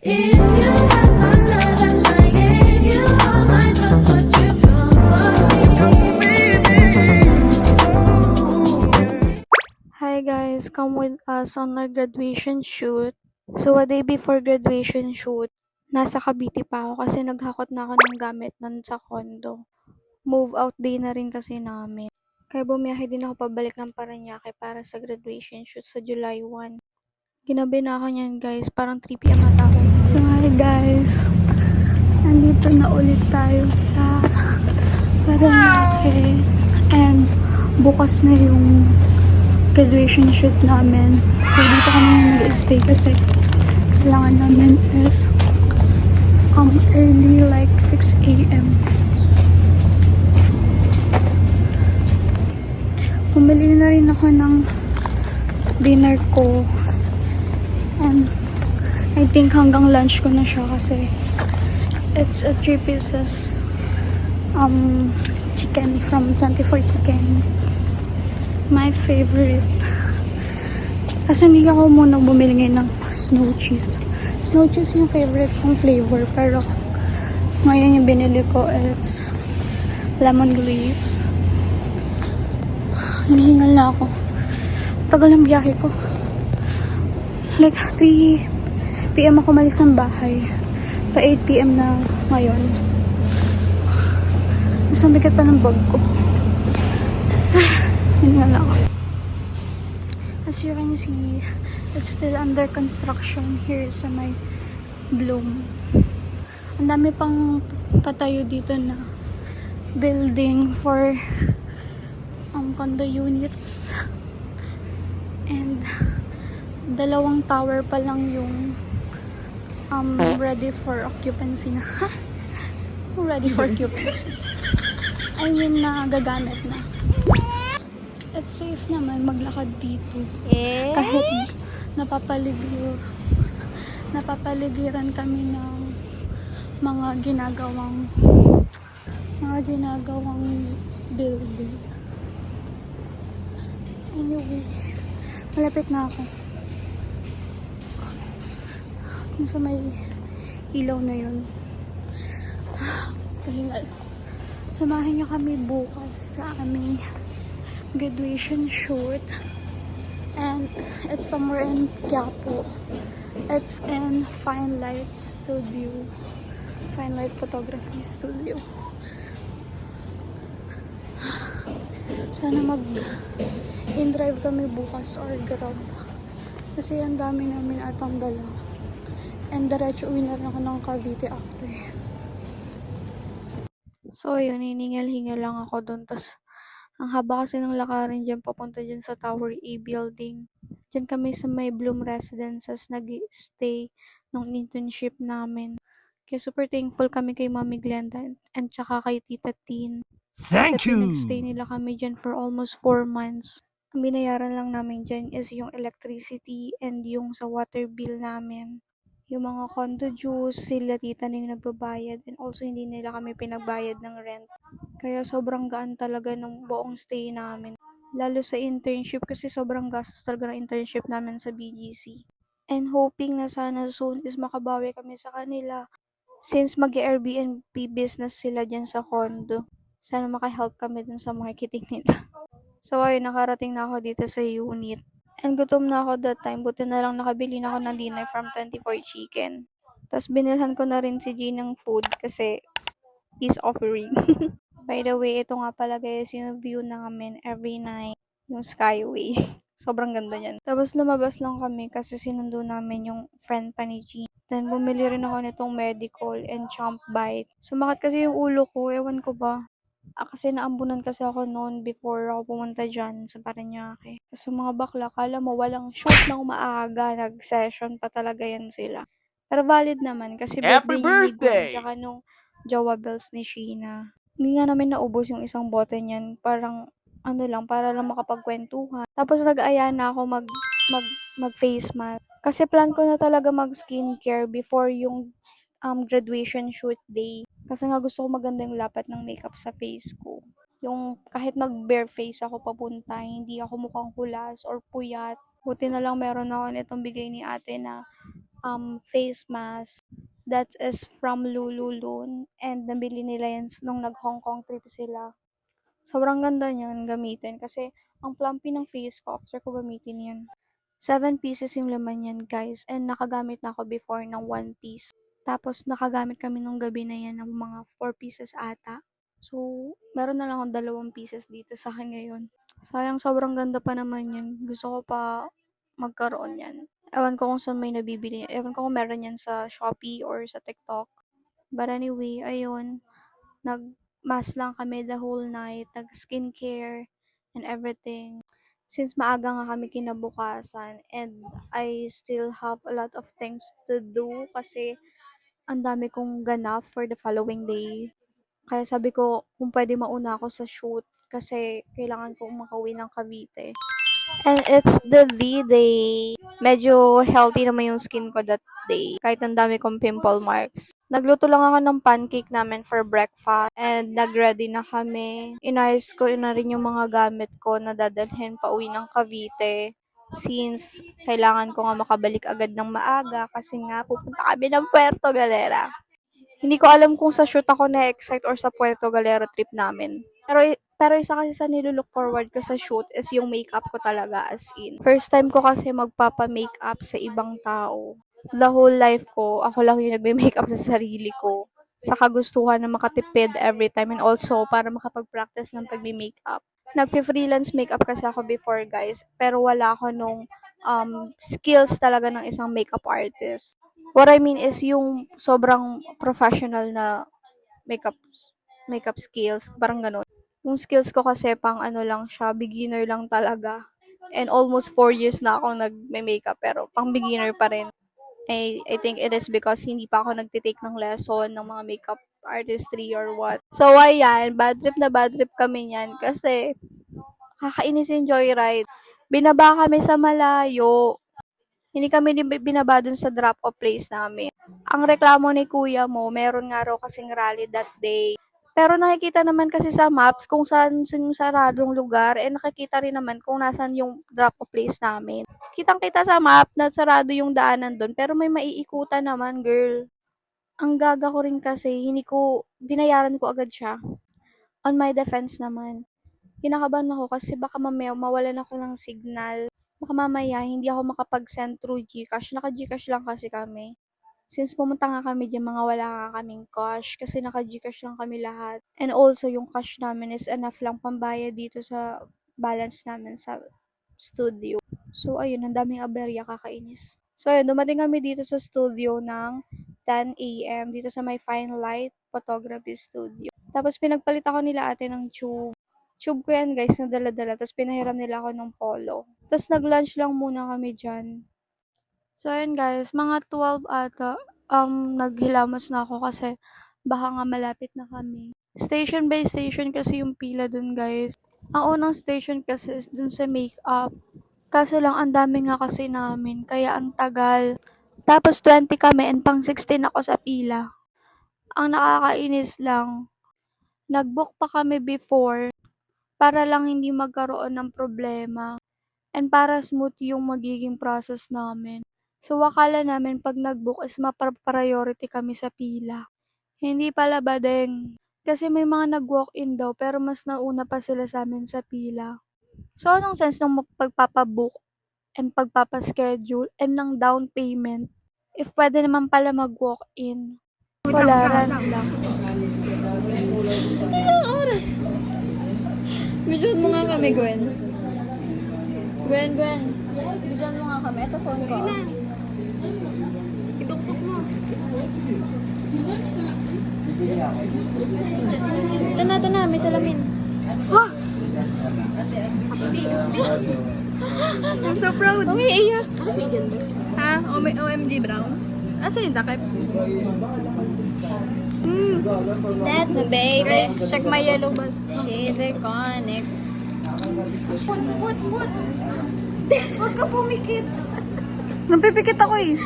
If you have my love and I gave you all my trust, would you come for me? Hi guys, come with us on our graduation shoot. So a day before graduation shoot, nasa Cavite pa ako kasi naghakot na ako ng gamit nun sa condo. Move out day na rin kasi namin. Kaya bumiyahe din ako pabalik ng Parañaque para sa graduation shoot sa July 1. Ginabi na ako niyan guys, parang 3 p.m. ata ako umalis. So hi guys, nandito na ulit tayo sa Parañaque and bukas na yung graduation shoot namin. So dito kami mag-stay kasi kailangan namin is early like 6 a.m. Bumili na rin ako ng dinner ko and I think hanggang lunch ko na siya kasi it's a 3 pieces chicken from 24 Chicken. My favorite. Kasi hindi ako muna bumili ngayon ng snow cheese. Snow cheese yung favorite kong flavor pero ngayon yung binili ko it's lemon glaze. Hinihingal na ako. Tagal ng biyahe ko. Like 3 p.m. ako malis ng bahay. Pa 8 p.m. na ngayon. Mas ang bigat pa ng bag ko. Hinihingal na ako. As you can see, it's still under construction here sa may Bloom. Ang dami pang patayo dito na building for condo units. And dalawang tower pa lang yung ready for occupancy na. Ready for occupancy. I mean na gagamit na. It's safe naman maglakad dito. Kahit napapaligiran kami ng mga ginagawang building. Anyway, malapit na ako. Yung sa may ilaw na yun. Kahingal. Samahan niyo kami bukas sa aming graduation shoot. And it's somewhere in Quiapo. It's in Fine Light Studio. Fine Light Photography Studio. Sana in-drive kami bukas or grab. Kasi ang dami namin atang dala. And diretso uwi na rin ako ng Cavite after. So ayun, hiningal-hingal lang ako doon. Tas ang haba kasi ng lakarin dyan papunta dyan sa Tower A building. Dyan kami sa may Bloom Residences nag-stay nung internship namin. Kaya super thankful kami kay Mami Glenda and tsaka kay Tita Tin. Thank Kasi you. pinag-stay nila kami dyan for almost 4 months. Ang binayaran lang namin dyan is yung electricity and yung sa water bill namin. Yung mga condo dues, sila tita na yung nagbabayad and also hindi nila kami pinagbayad ng rent. Kaya sobrang gaan talaga ng buong stay namin. Lalo sa internship kasi sobrang gastos talaga ng internship namin sa BGC. And hoping na sana soon is makabawi kami sa kanila. Since mag-Airbnb business sila dyan sa condo. Sana makahelp kami dun sa marketing nila. So ayun, nakarating na ako dito sa unit. And gutom na ako that time. Buti na lang nakabili na ako ng dinner from 24 Chicken. Tapos binilhan ko na rin si G ng food kasi peace offering. By the way, ito nga pala guys yung view namin every night. Yung Skyway. Sobrang ganda niyan. Tapos lumabas lang kami kasi sinundo namin yung friend pa ni G. Then bumili rin ako nitong medical and chomp bite. Sumakit kasi yung ulo ko. Ewan ko ba. Kasi naambunan kasi ako noon before ako pumunta dyan sa Parañaque. Tapos sa mga bakla, kala mo walang shoot na umaaga, nag-session pa talaga yan sila. Pero valid naman kasi Happy birthday niya ni Gwen, birthday! tsaka nung Jowa Bells ni Sheena. Hindi nga namin naubos yung isang bote niyan. Parang, ano lang, para lang makapagkwentuhan. Tapos nag-aya na ako mag face mask. Kasi plan ko na talaga mag skincare before yung graduation shoot day. Kasi nga gusto ko maganda yung lapat ng makeup sa face ko. Yung kahit mag bare face ako papunta, hindi ako mukhang kulas or puyat. Buti na lang meron ako nitong bigay ni ate na face mask that is from Lululun, and nabili nila yan nung nag-Hong Kong trip sila. Sobrang ganda niyan gamitin kasi ang plumpy ng face ko after ko gamitin yan. 7 pieces yung laman yan, guys, and nakagamit na ako before ng 1 piece. Tapos nakagamit kami nung gabi na yan ng mga 4 pieces ata. So, meron na lang akong 2 pieces dito sa akin ngayon. Sayang, sobrang ganda pa naman yun. Gusto ko pa magkaroon yan. Ewan ko kung saan may nabibili. Ewan ko kung meron yan sa Shopee or sa TikTok. But anyway, ayun. Nag-mask lang kami the whole night. Nag-skincare and everything. Since maaga nga kami kinabukasan and I still have a lot of things to do kasi ang dami kong ganap for the following day. Kaya sabi ko, kung pwede mauna ako sa shoot kasi kailangan kong makauwi ng Cavite. And it's the D-Day. Medyo healthy naman yung skin ko that day. Kahit ang dami kong pimple marks. Nagluto lang ako ng pancake namin for breakfast. And nag-ready na kami. Inayos ko na rin yung mga gamit ko na dadalhin pa uwi ng Cavite. Since kailangan ko nga makabalik agad ng maaga kasi nga pupunta kami ng Puerto Galera. Hindi ko alam kung sa shoot ako na-excite or sa Puerto Galera trip namin. Pero isa kasi sa nilulook forward ko sa shoot is yung makeup ko talaga, as in. First time ko kasi magpapa-makeup sa ibang tao. The whole life ko, ako lang yung nagme-makeup sa sarili ko. Sa kagustuhan na makatipid every time and also para makapag-practice ng pagme-makeup. Nagpe-freelance makeup kasi ako before, guys, pero wala ako nung skills talaga ng isang makeup artist. What I mean is yung sobrang professional na makeup skills, parang ganun. Yung skills ko kasi pang ano lang siya, beginner lang talaga. And almost 4 years na akong nagme-makeup pero pang beginner pa rin. I think it is because hindi pa ako nagtitake ng lesson ng mga makeup artistry or what. So ayan, bad trip na bad trip kami niyan kasi kakainis yung joyride. Binaba kami sa malayo. Hindi kami binaba dun sa drop-off place namin. Ang reklamo ni kuya mo, meron nga raw kasing rally that day. Pero nakikita naman kasi sa maps kung saan yung saradong lugar, nakikita rin naman kung nasan yung drop-off place namin. Kitang-kita sa map na sarado yung daanan doon, pero may maiikutan naman, girl. Ang gaga ko rin kasi, binayaran ko agad siya. On my defense naman. Kinakabahan ako kasi baka mamaya mawalan ako ng signal. Baka mamaya hindi ako makapag-send through GCash. Naka-GCash lang kasi kami. Since pumunta nga kami dyan, mga wala nga kaming cash kasi naka-GCash lang kami lahat. And also, yung cash namin is enough lang pambayad dito sa balance namin sa studio. So, ayun, ang daming aberya, kakainis. So, ayun, dumating kami dito sa studio ng 10 a.m. dito sa may Fine Light Photography Studio. Tapos, pinagpalit ako nila ate ng tube. Tube ko yan, guys, na dala-dala. Tapos, pinahiram nila ako ng polo. Tapos, nag-lunch lang muna kami dyan. So, ayun guys, mga 12 ata, naghilamos na ako kasi baka nga malapit na kami. Station by station kasi yung pila dun, guys. Ang unang station kasi is dun sa makeup. Kaso lang, ang dami nga kasi namin, kaya ang tagal. Tapos 20 kami and pang 16 ako sa pila. Ang nakakainis lang, nag-book pa kami before para lang hindi magkaroon ng problema and para smooth yung magiging process namin. So, akala namin pag nag-book is mapa-priority kami sa pila. Hindi pala badeng. Kasi may mga nag-walk-in daw pero mas nauna pa sila sa amin sa pila. So, anong sense ng pagpapabook and pagpapaschedule and ng down payment if pwede naman pala mag-walk-in? Wala, random lang. Ilang oras? Visual mo nga kami, Gwen. Gwen. Visual mo nga kami. Ito phone ko. Ituktok mo. Ito na. May salamin. Ha? I'm so proud. Umiiyak. Ha? OMG Brown? Asa yung takip? That's my baby. Guys, check my yellow bus. She's iconic. Put. Huwag ka pumikit. Napipikit ako eh.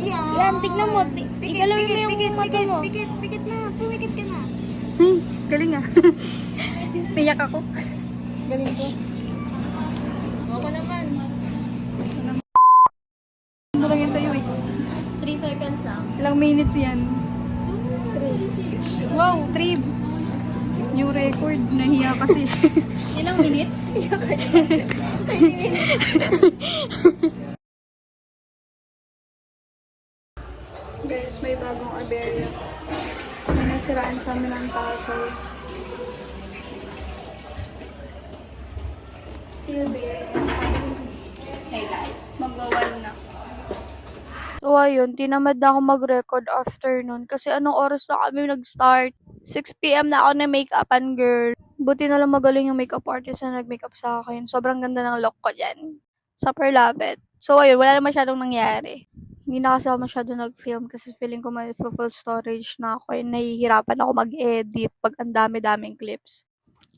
Yan, tignan mo. Igalawin mo yung mata mo. Pikit na. Pumikit ka na. Galing ah. Piyak ako. Galing ko. Ako naman. Ano lang yan sa'yo eh. Ilang minutes yan? Wow, 3. New record. Nahiya kasi. Ilang minutes? Guys, may bagong aberya. May nasiraan sa amin ang tassel. Still there. Hey guys, magwawal na. So ayun, tinamad na ako mag-record after nun. Kasi anong oras na kami nag-start? 6 p.m. na ako na make-upan, girl. Buti na lang magaling yung makeup artist na nag-makeup sa akin. Sobrang ganda ng look ko dyan. Super love it. So ayun, wala na masyadong nangyari. Hindi na kasi ako masyado nag-film kasi feeling ko may full storage na ako. And nahihirapan ako mag-edit pag ang dami-daming clips.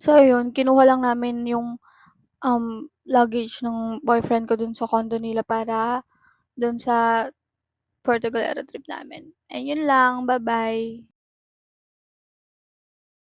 So ayun, kinuha lang namin yung luggage ng boyfriend ko dun sa condo nila para dun sa Portugal Aero trip namin. And yun lang. Bye-bye.